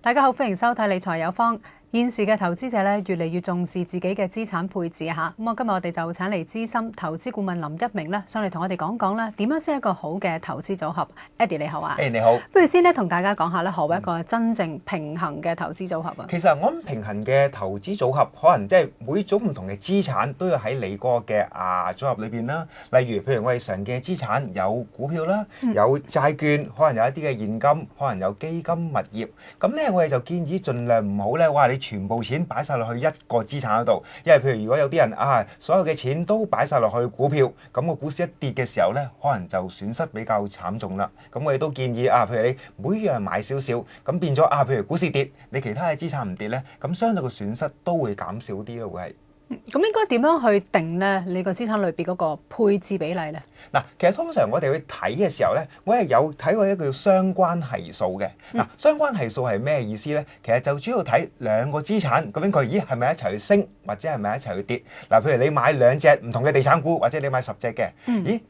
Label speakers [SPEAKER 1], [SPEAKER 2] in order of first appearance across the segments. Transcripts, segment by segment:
[SPEAKER 1] 大家好，歡迎收睇理財有方。現時嘅投資者咧，越嚟越重視自己嘅資產配置嚇。咁今日我哋就請嚟資深投資顧問林一鳴咧，上嚟同我哋講講咧點樣先係一個好嘅投資組合。Eddie 你好啊，
[SPEAKER 2] 你好。
[SPEAKER 1] 不如先咧同大家講下咧，何謂一個真正平衡嘅投資組合啊？
[SPEAKER 2] 其實我諗平衡嘅投資組合，可能即係每種唔同嘅資產都要喺你嗰個嘅組合裏邊啦。例如，譬如我哋常見嘅資產有股票啦，有債券，可能有一啲嘅現金，可能有基金、物業。咁咧，我哋就建議盡量唔好咧，哇！你全部錢擺晒落去一個資產嗰度，因為譬如如果有啲人所有嘅錢都擺晒落去股票，咁個股市一跌嘅時候咧，可能就損失比較慘重啦。咁我哋都建議譬如你每樣買少少，咁變咗譬如股市跌，你其他嘅資產唔跌咧，咁相對個損失都會減少啲咯，會係。
[SPEAKER 1] 咁應該點樣去定咧？你個資產類別嗰個配置比例咧？
[SPEAKER 2] 嗱，其實通常我哋去睇嘅時候咧，我係有睇過一個叫相關係數嘅。嗱，相關係數係咩意思咧？其實就主要睇兩個資產究竟佢係咪一齊去升，或者係咪一齊去跌。嗱，譬如你買兩隻唔同嘅地產股，或者你買10隻嘅，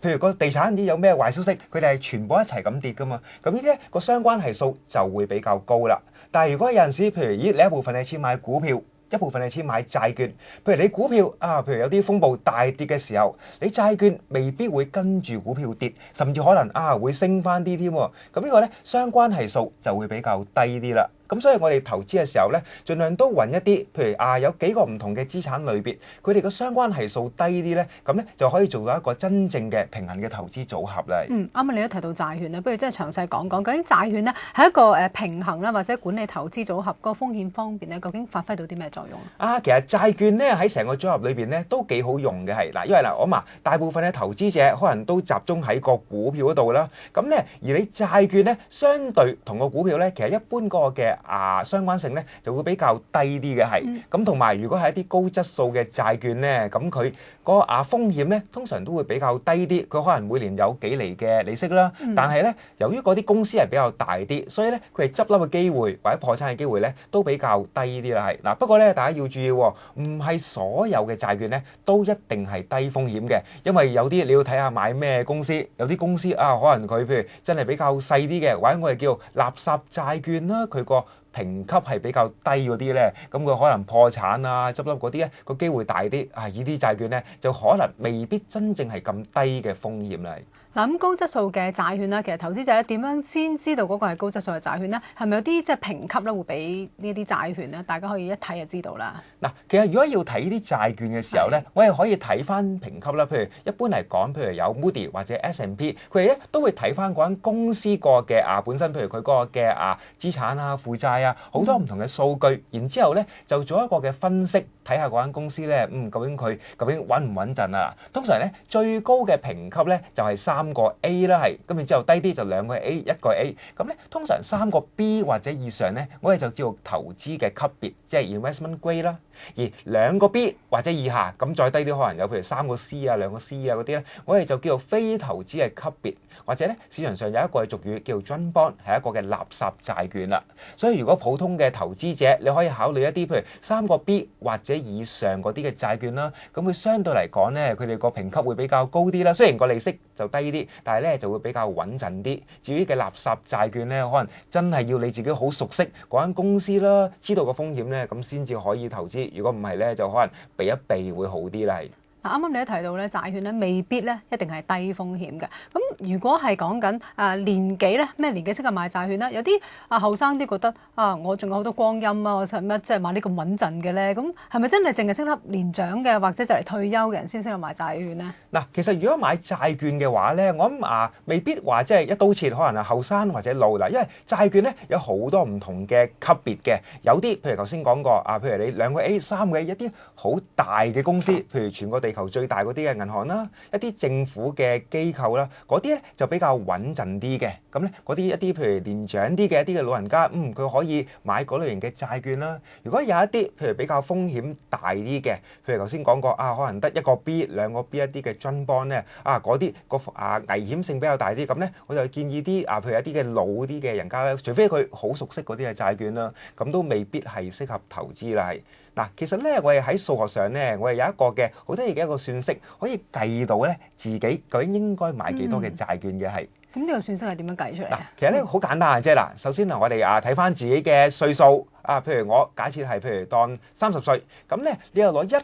[SPEAKER 2] 譬如個地產有咩壞消息，佢哋係全部一齊咁跌噶嘛。咁呢啲個相關係數就會比較高啦。但係如果有陣時，譬如你一部分係錢買股票，一部分係錢買債券，譬如你股票譬如有啲風暴大跌嘅時候，你債券未必會跟住股票跌，甚至可能會升翻啲添。咁呢個咧相關係數就會比較低啲啦。咁所以我哋投資嘅時候咧，盡量都揾一啲，譬如有幾個唔同嘅資產類別，佢哋嘅相關係數低啲咧，咁咧就可以做到一個真正嘅平衡嘅投資組合啦。
[SPEAKER 1] 啱啱你都提到債券咧，不如即係詳細講講，究竟債券咧係一個平衡啦，或者管理投資組合個風險方面咧，究竟發揮到啲咩作用啊？
[SPEAKER 2] 其實債券咧喺成個組合裏邊咧都幾好用嘅係嗱，因為我話大部分嘅投資者可能都集中喺個股票嗰度啦，咁咧而你債券咧相對同個股票咧，其實一般嗰個嘅相關性咧就會比較低啲嘅係，咁同埋如果係一啲高質素嘅債券咧，咁佢嗰個風險咧通常都會比較低啲，佢可能每年有幾厘嘅利息啦，但係咧由於嗰啲公司係比較大啲，所以咧佢哋執笠嘅機會或者破產嘅機會咧都比較低啲啦係。嗱，不過咧大家要注意，唔係所有嘅債券咧都一定係低風險嘅，因為有啲你要睇下買咩公司，有啲公司可能佢譬如真係比較細啲嘅，或者我哋叫垃圾債券啦，佢個評級係比較低嗰啲咧，咁佢可能破產執笠嗰啲咧個機會大啲，呢啲債券咧就可能未必真正係咁低嘅風險啦。
[SPEAKER 1] 嗱，咁高質素嘅債券咧，其實投資者咧點樣先知道嗰個係高質素嘅債券咧？係咪有啲即係評級咧會俾呢啲債券咧？大家可以一睇就知道啦。
[SPEAKER 2] 嗱，其實如果要睇呢啲債券嘅時候咧，我哋可以睇翻評級啦。譬如一般嚟講，譬如有 Moody 或者 S&P， 佢哋咧都會睇翻嗰間公司個嘅本身，譬如佢嗰個嘅資產負債好多唔同嘅數據，然之後咧就做一個嘅分析，睇下嗰間公司咧，究竟佢究竟穩唔穩陣啊？通常咧最高嘅評級咧就係3個 A 啦，係咁然之後低啲就2個 A， 1個 A。咁咧通常3個 B 或者以上咧，我哋就叫做投資嘅級別，即係 investment grade 啦。而2個 B 或者以下，咁再低啲可能有譬如3個 C 2個 C 嗰啲咧，我哋就叫做非投資嘅級別，或者咧市場上有一個俗語叫做 junk bond， 係一個嘅垃圾債券啦。所以如果普通嘅投資者，你可以考慮一啲譬如3個 B 或者以上嗰啲嘅債券啦，咁佢相對嚟講咧，佢哋個評級會比較高啲啦。雖然個利息就低啲，但係咧就會比較穩陣啲。至於嘅垃圾債券咧，可能真係要你自己好熟悉嗰間公司啦，知道個風險咧，咁先至可以投資。如果唔係咧，就可能避一避會好啲啦。係。
[SPEAKER 1] 啱啱你都提到咧，債券咧未必咧一定係低風險嘅。咁如果係講緊年紀咧，咩年紀適合買債券咧？有啲後生啲覺得我仲有好多光陰我使乜即係買呢咁穩陣嘅咧？咁係咪真係淨係適合年長嘅或者就嚟退休嘅人先適合買債券咧？
[SPEAKER 2] 嗱，其實如果買債券嘅話咧，我諗未必話即係一刀切，可能係後生或者老啦。因為債券咧有好多唔同嘅級別嘅，有啲譬如頭先講過譬如你2個 A、3個 A 一啲好大嘅公司，譬如全個地球最大嗰啲嘅銀行啦，一啲政府嘅機構啦，嗰啲咧就比較穩陣啲嘅。咁咧嗰啲一啲譬如年長啲嘅一啲嘅老人家，佢可以買嗰類型嘅債券啦。如果有一啲譬如比較風險大啲嘅，譬如頭先講過可能得1個 B、2個 B 一啲嘅 junk bond 咧，嗰啲危險性比較大啲，咁咧我就建議啲譬如一啲嘅老啲嘅人家咧，除非佢好熟悉嗰啲嘅債券啦，咁都未必係適合投資啦。係。嗱，其實咧，我哋喺數學上咧，我哋有一個嘅好得意嘅一個算式，可以計到咧自己究竟應該買幾多嘅債券嘅係。
[SPEAKER 1] 咁呢個損失係點樣計出嚟
[SPEAKER 2] 嗱
[SPEAKER 1] 啊？，
[SPEAKER 2] 其實咧好簡單嘅啫嗱。首先我哋睇翻自己嘅歲數譬如我假設係譬如當30歲，咁咧你又攞100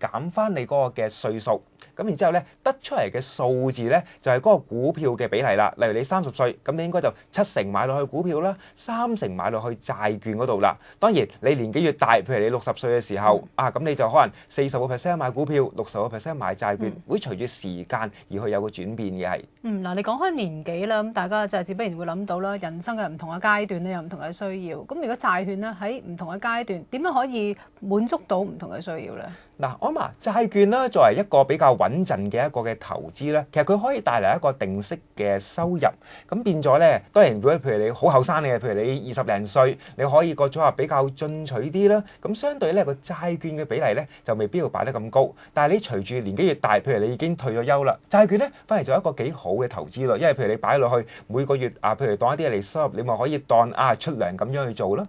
[SPEAKER 2] 減翻你嗰個嘅歲數。咁然之後咧，得出嚟嘅數字咧就係嗰個股票嘅比例啦。例如你30歲，咁你應該就70%買落去股票啦，30%買落去債券嗰度啦。當然你年紀越大，譬如你60歲嘅時候咁你就可能40% 買股票，60% 買債券，會隨住時間而去有個轉變嘅係。
[SPEAKER 1] 嗱，你講開年紀啦，咁大家就係自不然會諗到啦，人生嘅唔同嘅階段咧有唔同嘅需要。咁如果債券咧喺唔同嘅階段，點樣可以滿足到唔同嘅需要咧？
[SPEAKER 2] 嗱，我諗債券咧作為一個比較穩陣嘅一個嘅投資咧，其實佢可以帶嚟一個定息嘅收入，咁變咗咧，當然如果譬如你好後生嘅，譬如你20零歲，你可以個組合比較進取啲啦，咁相對咧個債券嘅比例咧就未必要擺得咁高，但係你隨住年紀越大，譬如你已經退咗休啦，債券咧反而就一個幾好嘅投資咯，因為譬如你擺落去每個月譬如當一啲嚟收入，你咪可以當出糧咁樣去做咯。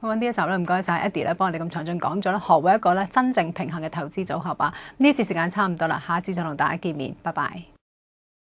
[SPEAKER 1] 咁呢一集咧，唔該晒 Eddie 咧，幫我哋咁詳盡講咗啦，何為一個咧真正平衡嘅投資組合啊！呢一節時間差唔多啦，下一節再同大家見面，拜拜。